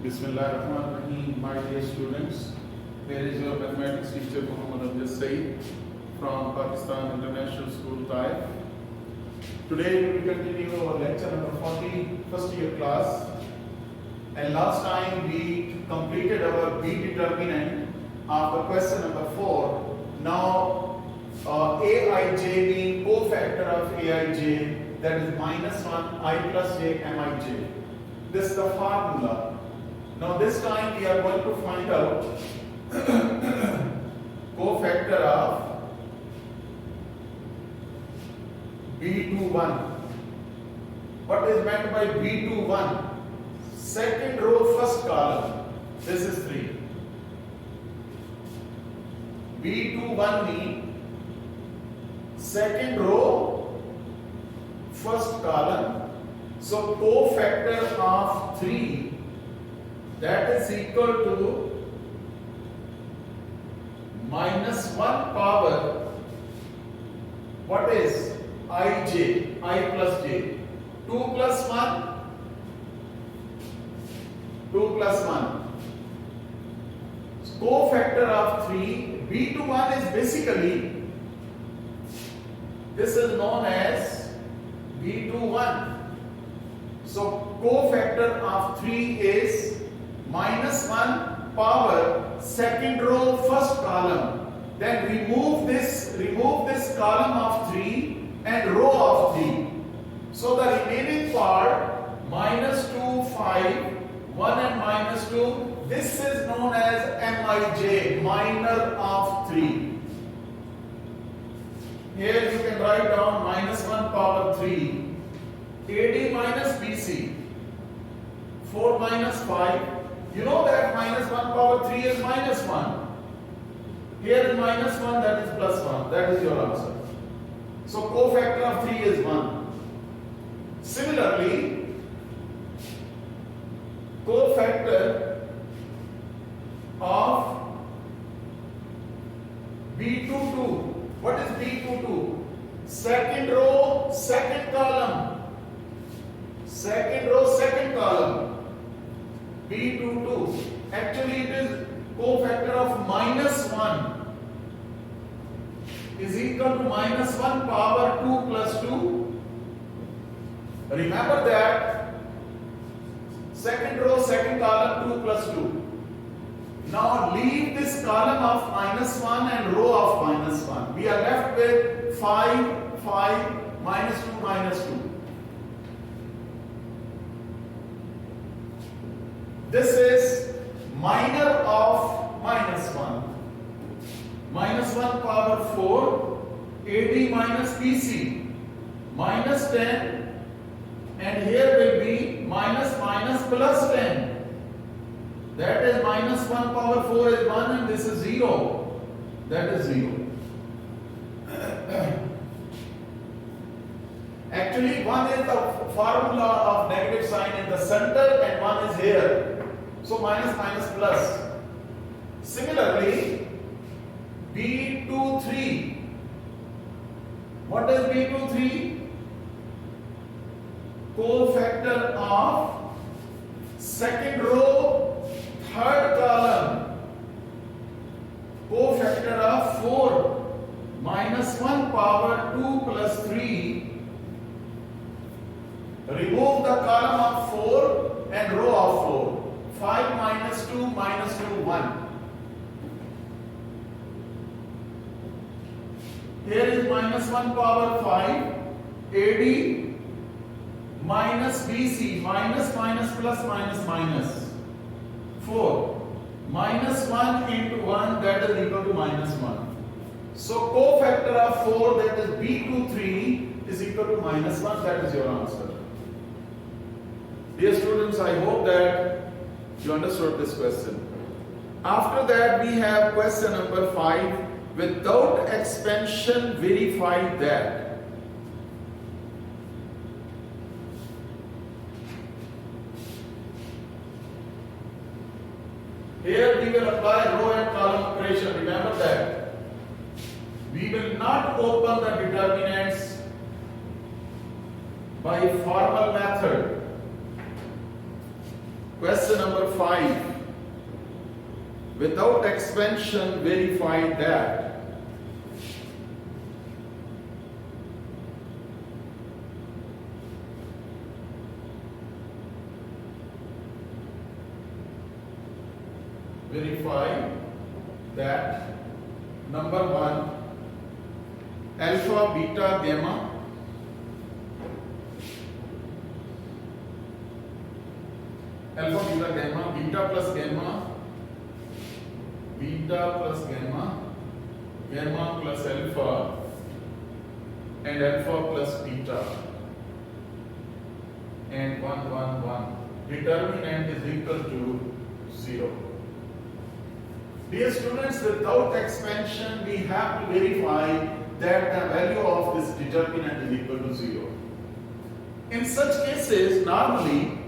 Bismillahirrahmanirrahim, my dear students. Here is your mathematics teacher Muhammad Abdul Saeed from Pakistan International School, Taif. Today we will continue our lecture number 40, first year class. And last time we completed our B determinant of the question number 4. Now Aij being cofactor of Aij, that is minus 1 I plus j mij. This is the formula. Now this time we are going to find out cofactor of B21. What is meant by B21? Second row, first column. This is 3. B21 means second row, first column. So cofactor of 3, that is equal to minus 1 power, what is ij, I plus j, 2 plus 1, 2 plus 1. So cofactor of 3, B21 is basically, this is known as B21. So cofactor of 3 is minus 1 power second row first column. Then remove this column of 3 and row of 3. So the remaining part minus 2, 5, 1 and minus 2. This is known as mij, minor of 3. Here you can write down minus 1 power 3. AD minus BC, 4 minus 5. You know that minus 1 power 3 is minus 1. Here is minus 1, that is plus 1. That is your answer. So cofactor of 3 is 1. Similarly, cofactor of B22. What is B22? Second row, second column. Second row, second column. B22. Actually, it is cofactor of minus 1 is equal to minus 1 power 2 plus 2. Remember that second row, second column, 2 plus 2. Now leave this column of minus 1 and row of minus 1. We are left with 5, 5, minus 2, minus 2. This is minor of minus 1. Minus 1 power 4, AD minus BC, minus 10, and here will be minus minus plus 10. That is minus 1 power 4 is 1 and this is 0. That is 0. Actually, one is the formula of negative sign in the center and one is here. So minus minus plus. Similarly, B23. What is B23? Cofactor of second row, third column. Cofactor of 4. Minus 1 power 2 plus 3. Remove the column of 4 and row of 4. 5 minus 2 minus 2, 1. Here is minus 1 power 5, AD minus BC, minus minus plus minus minus 4. Minus 1 into 1, that is equal to minus 1. So cofactor of 4, that is B23, is equal to minus 1. That is your answer. Dear students, I hope that you understood this question. After that, we have question number 5. Without expansion, verify that. Here we will apply row and column operation. Remember that. We will not open the determinants by formal method. Question number 5. Without expansion, verify that number 1, alpha, beta, gamma beta plus gamma, gamma plus alpha, and alpha plus beta, and 1 1 1. Determinant is equal to 0. Dear students, without expansion, we have to verify that the value of this determinant is equal to 0. In such cases, normally,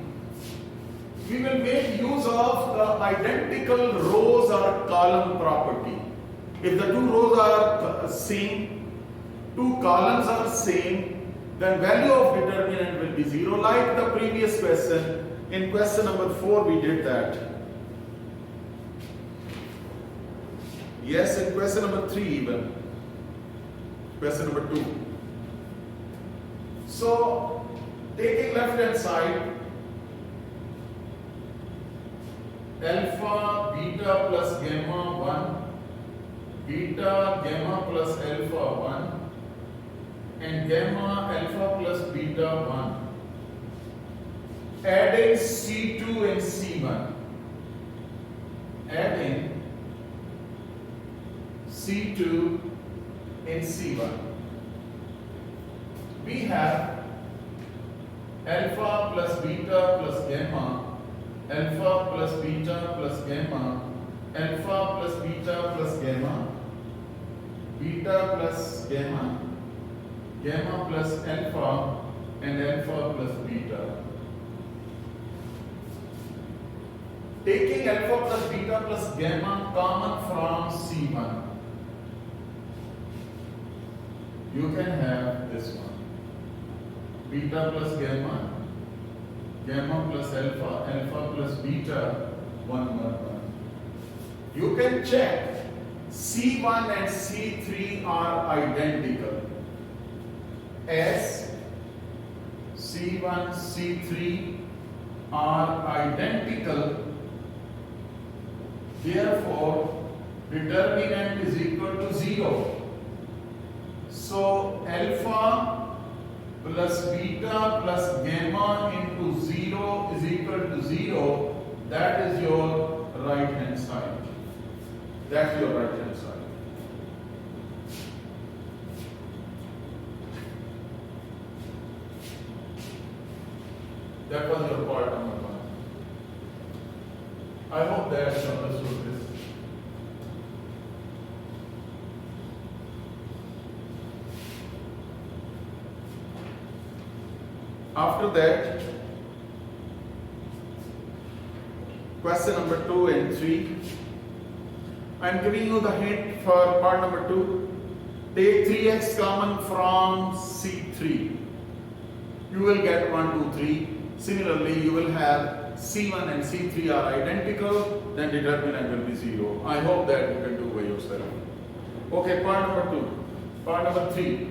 we will make use of the identical rows or column property. If the two rows are same, two columns are same, then value of determinant will be 0. Like the previous question, in question number 4 we did that. Yes, in question number 3 even. Question number 2. So, taking left hand side, alpha, beta plus gamma 1, beta, gamma plus alpha 1, and gamma, alpha plus beta 1. Adding C2 and C1. Adding C2 and C1. We have alpha plus beta plus gamma, alpha plus beta plus gamma, alpha plus beta plus gamma, beta plus gamma, gamma plus alpha, and alpha plus beta. Taking alpha plus beta plus gamma common from C1, you can have this one. Beta plus gamma, gamma plus alpha, alpha plus beta, 1 1 1. You can check C1 and C3 are identical. As C1, C3 are identical, therefore determinant is equal to 0. So alpha plus beta plus gamma into 0 is equal to 0. That is your right hand side. That's your right hand side. That was your part number 1. I hope that you understood this. After that, question number 2 and 3. I am giving you the hint for part number 2. Take 3x common from C3. You will get 1, 2, 3. Similarly, you will have C1 and C3 are identical, then determinant will be 0. I hope that you can do by yourself. Okay, part number 2. Part number 3.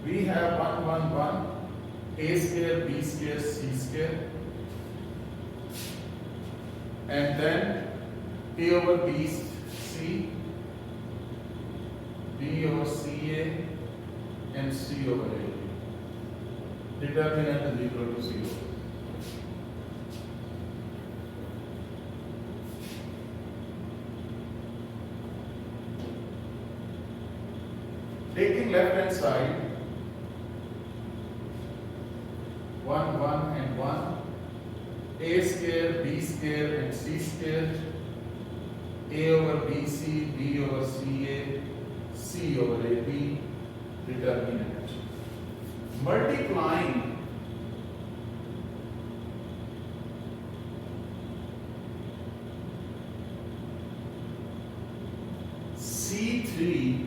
We have 1, 1, 1, a square, b square, c square, and then a over b c, b over ca, and c over a. Determinant is equal to 0. Taking left hand side, 1, 1 and 1, a square, b square and c square, a over bc, b over ca, c over ab, determinant. Multiplying C3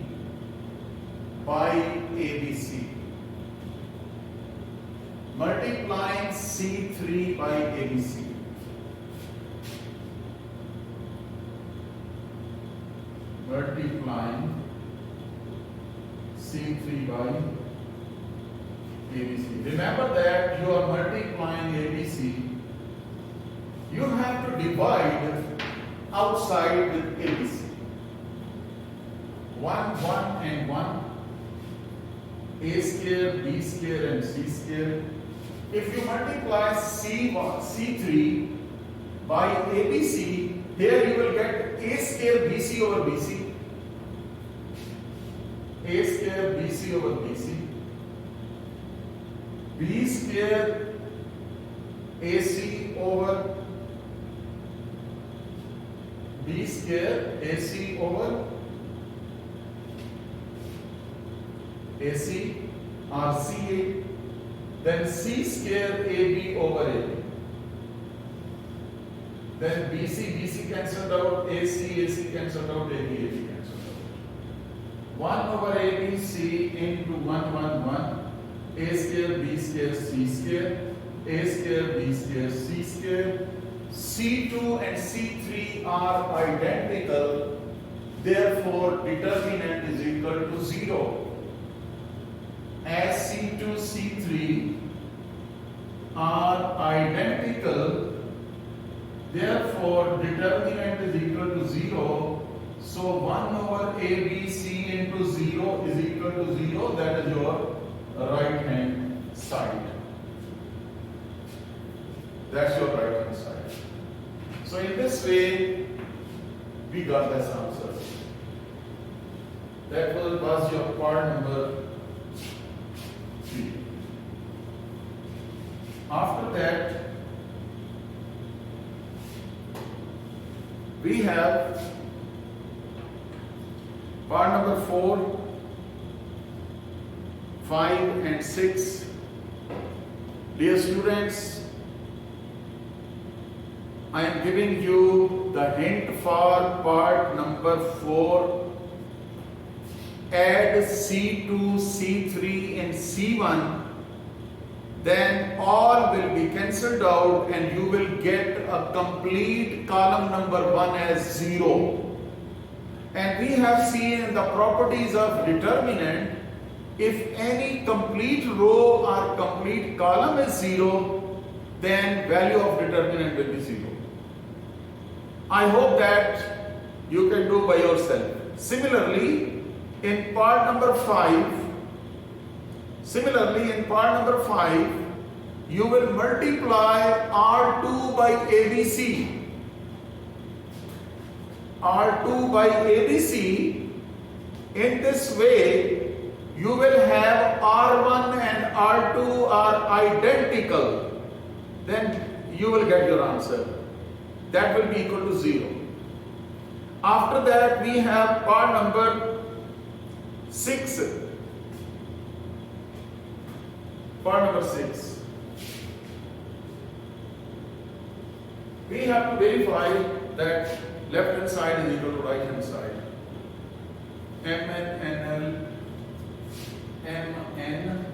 by ABC. multiplying C3 by ABC. Multiplying C3 by ABC. Remember that you are multiplying ABC. You have to divide outside with ABC. 1, 1 and 1. A square, B square and C square. If you multiply C3 by ABC, here you will get A square BC over BC. A square BC over BC. B square AC over B square AC over AC or CA, then C square AB over AB. Then BC cancelled out, AC cancelled out, AB cancelled out. 1 over ABC into 1, 1, 1. A square, B square, C square, A square, B square, C square. C2 and C3 are identical, therefore determinant is equal to 0. As C2, C3 are identical, therefore determinant is equal to 0. So 1 over ABC into 0 is equal to 0. That is your right hand side. That's your right hand side. So in this way, we got this answer. That was your part number 3. After that, we have part number 4, 5 and 6. Dear students, I am giving you the hint for part number 4. Add C2, C3 and C1, then all will be cancelled out and you will get a complete column number 1 as 0. And we have seen in the properties of determinant, if any complete row or complete column is 0, then value of determinant will be 0. I hope that you can do by yourself. Similarly, in part number 5, you will multiply R2 by ABC. R2 by ABC. In this way, you will have R1 and R2 are identical. Then you will get your answer. That will be equal to 0. After that, we have part number 6. Part number 6. We have to verify that left hand side is equal to right hand side. Mn, Nl, Mn,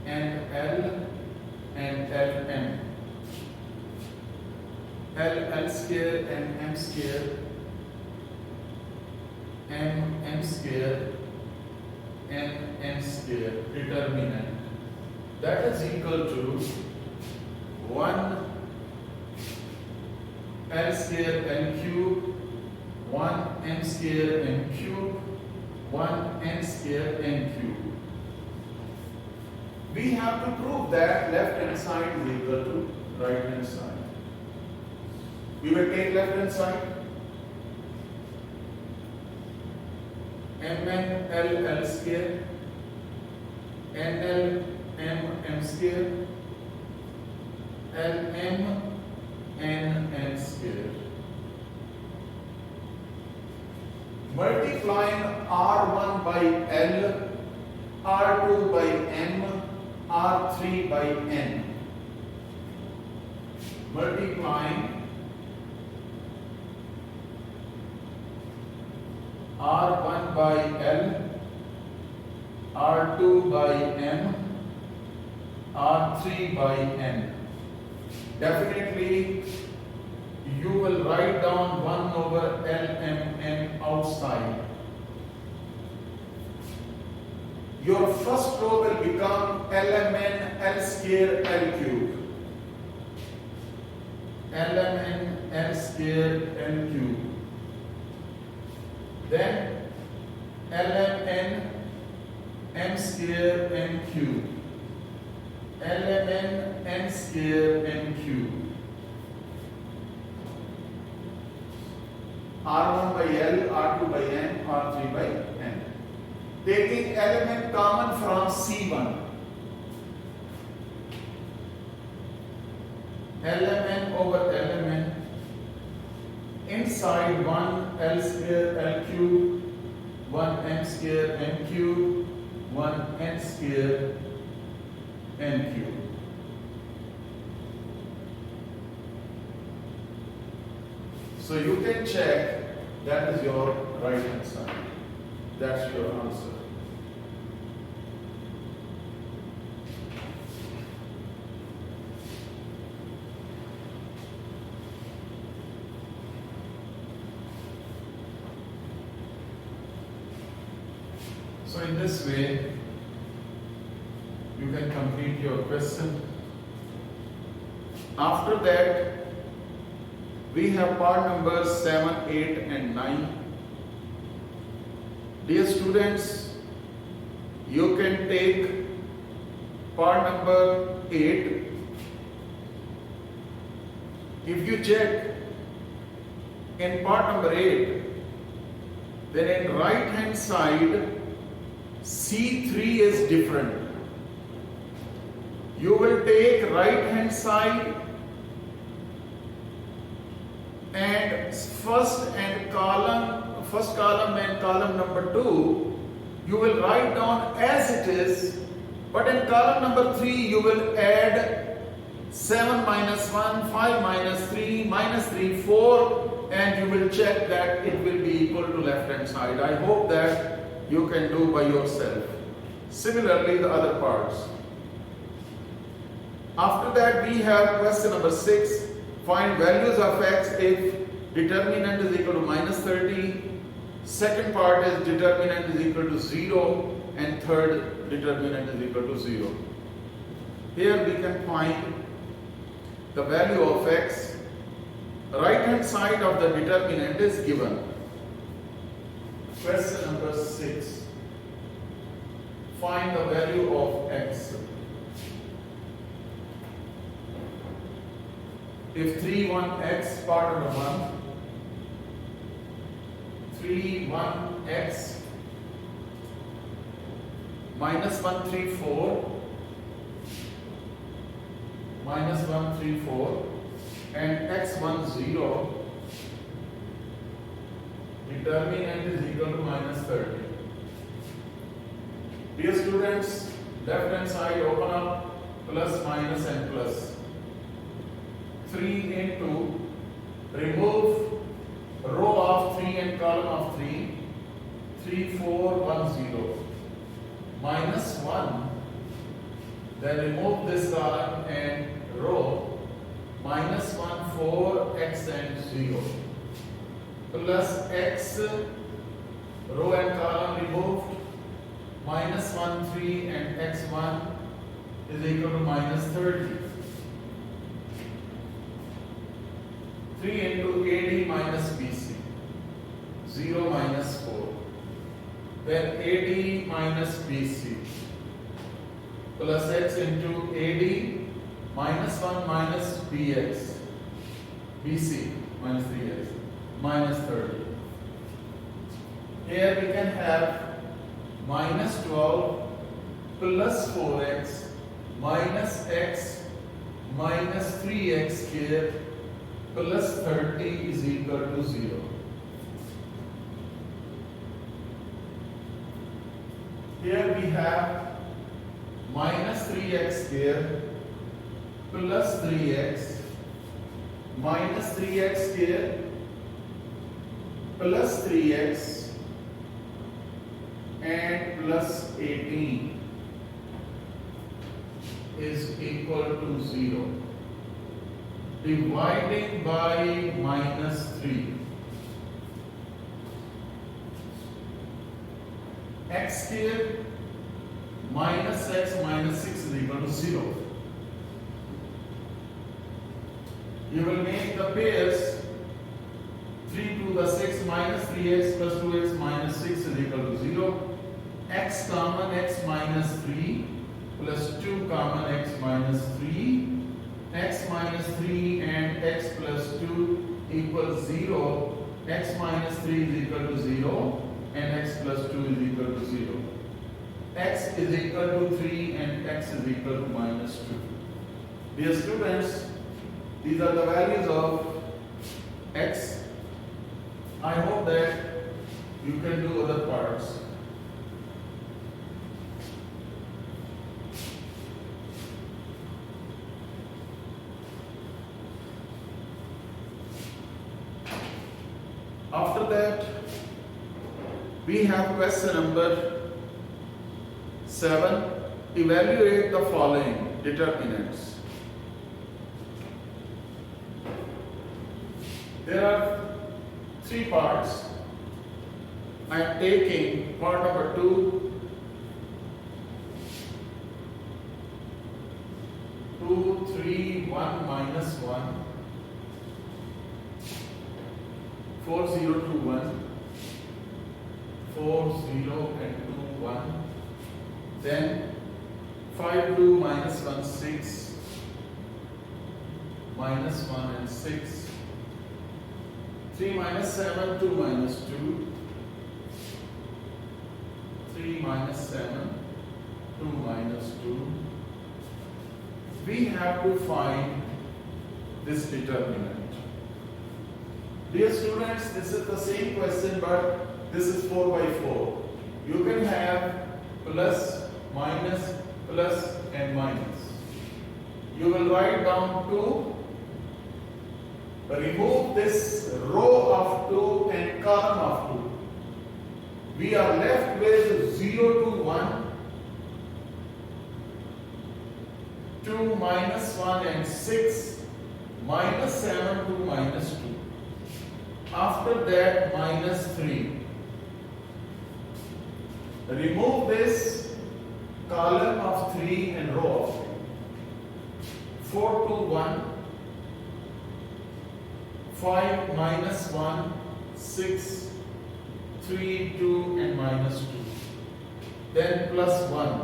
Nl, and Ln. L square and M square, M square, N square, determinant. That is equal to 1 L square N cube, 1 M square N cube, 1 N square N cube. We have to prove that left hand side is equal to right hand side. We will take left hand side. Mn L square, Nl M square, Lm N square. Multiplying R1 by L, R2 by M, R3 by N. Multiplying R1 by L, R2 by M, R3 by N. Definitely you will write down 1 over LMN outside. Your first row will become LMN L square L cube. LMN L square L cube. Then LMN M square N cube. LMN N square N cube. R1 by L, R2 by N, R3 by N. Taking element common from C1. LMN over LMN. Inside 1 L square L cube, 1 M square N cube, 1 N square N cube. So you can check, that is your right hand side. That's your answer. So in this way, you can complete your question. After that, we have part numbers 7, 8 and 9. Dear students, you can take part number 8. If you check in part number 8, then in right hand side, C3 is different. You will take right hand side and first column and column number 2, you will write down as it is, but in column number 3 you will add 7 minus 1, 5 minus 3, minus 3, 4, and you will check that it will be equal to left hand side. I hope that you can do by yourself. Similarly, the other parts. After that, we have question number 6. Find values of x if determinant is equal to minus 30. Second part is determinant is equal to 0. And third, determinant is equal to 0. Here we can find the value of x. Right hand side of the determinant is given. Question number 6. Find the value of x. If 3, 1, x, part number 1, 3, 1, x, minus 1, 3, 4, minus 1, 3, 4, and x 1, 0, determinant is equal to minus 30. Dear students, left hand side open up, plus, minus and plus. 3 into, remove row of 3 and column of 3, 3, 4, 1, 0, minus 1, then remove this column and row, minus 1, 4, x and 0, plus x, row and column removed, minus 1, 3 and x1 is equal to minus 30. 3 into AD minus BC, 0 minus 4. Then AD minus BC plus x into AD minus 1 minus BX, BC minus 3x, minus 30. Here we can have minus 12 plus 4x minus x minus 3x here plus 30 is equal to 0. Here we have minus 3x here plus 3x minus 3x here plus 3x and plus 18. is equal to 0. Dividing by minus 3. X square minus x minus 6 is equal to 0. You will make the pairs 3 to the 6 minus 3x plus 2x minus 6 is equal to 0. X common x minus 3 plus 2 common x minus 3. X minus 3 and x plus 2 equals 0. X minus 3 is equal to 0 and x plus 2 is equal to 0. X is equal to 3 and x is equal to minus 2. Dear students, these are the values of x. I hope that you can do other parts. After that, we have question number 7. Evaluate the following determinants. There are 3 parts. I am taking part number 2, 2, 3, 1, minus 1, 4, 0, 2, 1, 4, 0 and 2, 1. Then 5, 2, minus 1, 6, minus 1 and 6. 3 minus 7, 2 minus 2, 3 minus 7, 2 minus 2. We have to find this determinant. Dear students, this is the same question, but this is 4 by 4. You can have plus, minus, plus and minus. You will write down 2. Remove this row of 2 and column of 2. We are left with 0 to 1, 2 minus 1 and 6, minus 7 to minus 2. After that, minus 3. Remove this column of 3 and row of 3. 4 to 1. 5 minus 1, 6, 3, 2 and minus 2. Then plus 1.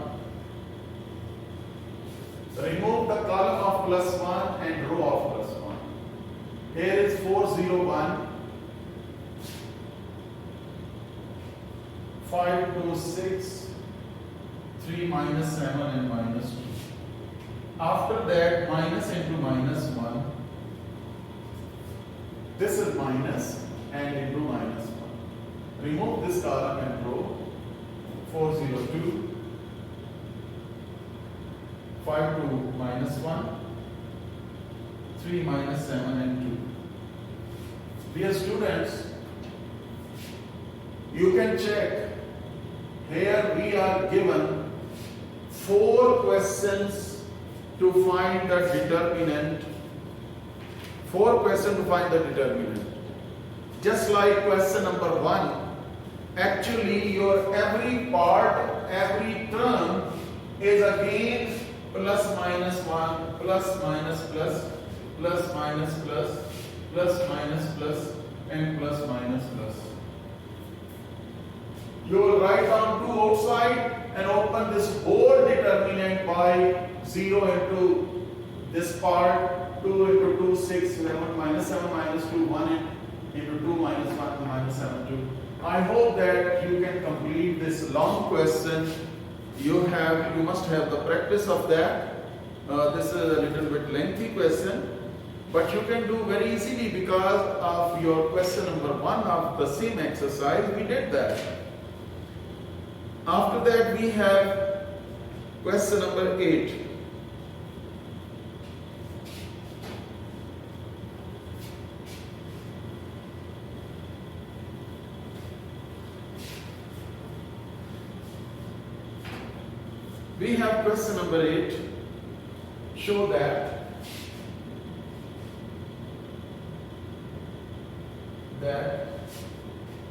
Remove the column of plus 1 and row of plus 1. Here is 4, 0, 1. 5, 2, 6, 3 minus 7 and minus 2. After that, minus into minus 1. This is minus and into minus 1. Remove this column and row. 4, 0, 2. 5, 2, minus 1. 3 minus 7 and 2. Dear students, you can check. Here we are given 4 questions to find the determinant. 4 questions to find the determinant. Just like question number 1, actually your every part, every term is again plus minus 1, plus minus plus, plus minus plus, plus minus plus, and plus minus plus. You will write down 2 outside and open this whole determinant by 0 into this part, 2 into 2, 6, 11, minus 7, minus 2, 1 into 2, minus 1, minus 7, 2. I hope that you can complete this long question. You must have the practice of that. This is a little bit lengthy question, but you can do very easily because of your question number 1 of the same exercise. We did that. After that, we have question number 8. We have question number 8. show that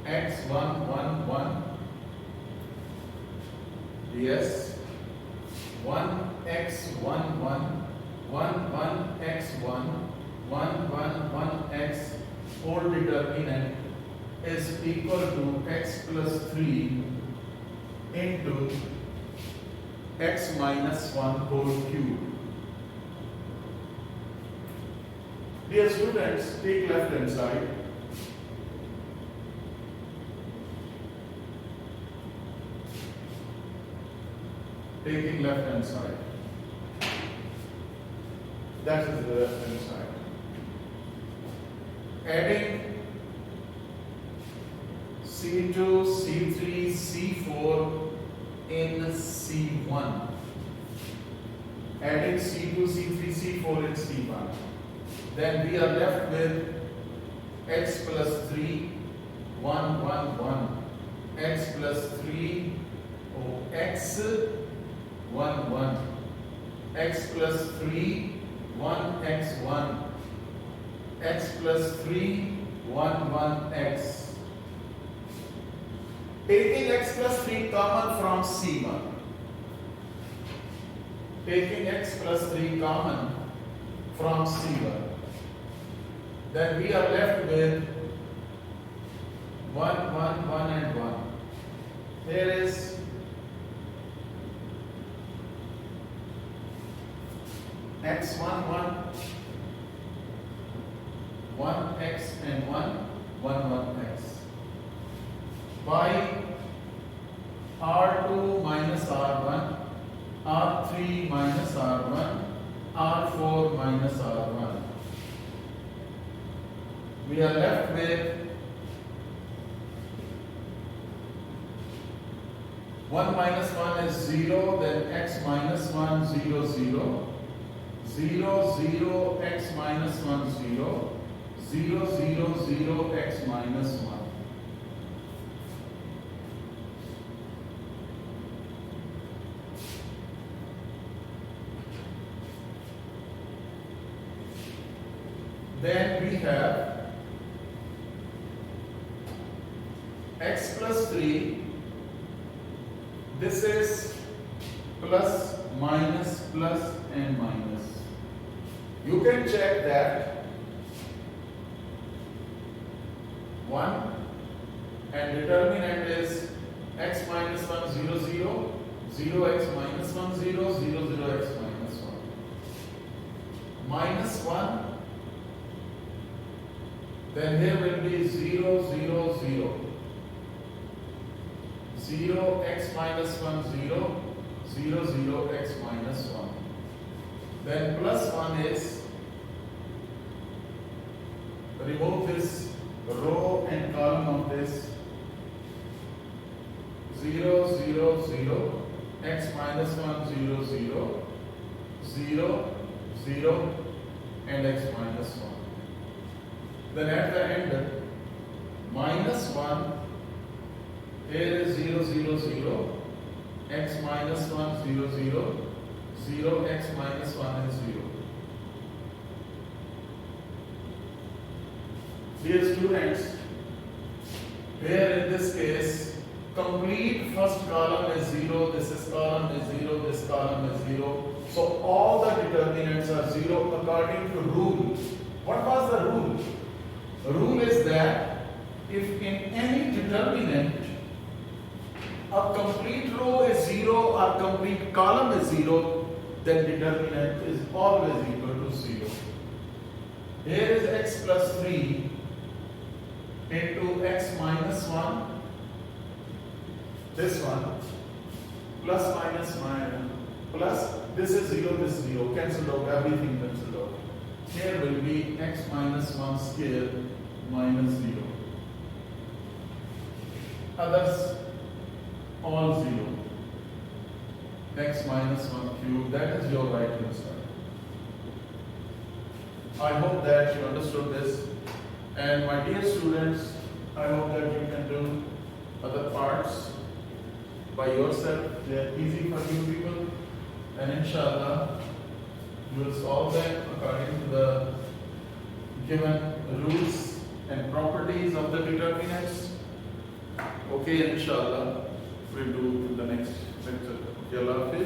x1 yes 1x1 whole determinant is equal to x plus 3 into x minus 1 whole cube. Dear students, take left hand side. Taking left hand side. That is the left hand side. Adding C2, C3, C4 in C1. Adding C2, C3, C4 in C1. Then we are left with x plus 3, 1, 1, 1. X plus 3, x 1, 1. X plus 3, 1, x 1. X plus 3, 1, 1, x. Taking x plus 3 common from C1. Taking x plus 3 common from C1. Then we are left with 1, 1, 1 and 1. Here is x1, 1, x and 1, 1x. By R2 minus R1, R3 minus R1, R4 minus R1. We are left with 1 minus 1 is 0, then x minus 1, 0, 0. 0, 0, x minus 1, 0. 0, 0, 0, x minus 1. Then we have x plus 3. This is plus, minus, plus and minus. You can check that 1 and determinant is x minus 1, 0, 0, 0 x minus 1, 0, 0, 0 x minus 1. Minus 1, then here will be 0, 0, 0. 0 x minus 1, 0, 0, 0 x minus 1. Then plus 1 is, remove this row and column of this, 0, 0, 0, x minus 1, 0, 0, 0, 0 and x minus 1. Then at the end, minus 1, here is 0, 0, 0, x minus 1, 0, 0, 0, x minus 1 is 0. Dear students, here in this case, complete first column is 0, this is column is 0, this column is 0. So all the determinants are 0 according to rule. What was the rule? The rule is that if in any determinant a complete row is 0 or complete column is 0, then determinant is always equal to 0. Here is x plus 3 into x minus 1, this one, plus minus minus, plus this is 0, this is 0, cancelled out, everything cancelled out. Here will be x minus 1 square minus 0. Others all 0. X minus 1 cube, that is your right hand side. I hope that you understood this. And my dear students, I hope that you can do other parts by yourself. They are easy for you people. And inshallah, We will solve them according to the given rules and properties of the determinants. Okay, inshallah, we'll do in the next lecture. Okay, Allah Hafiz.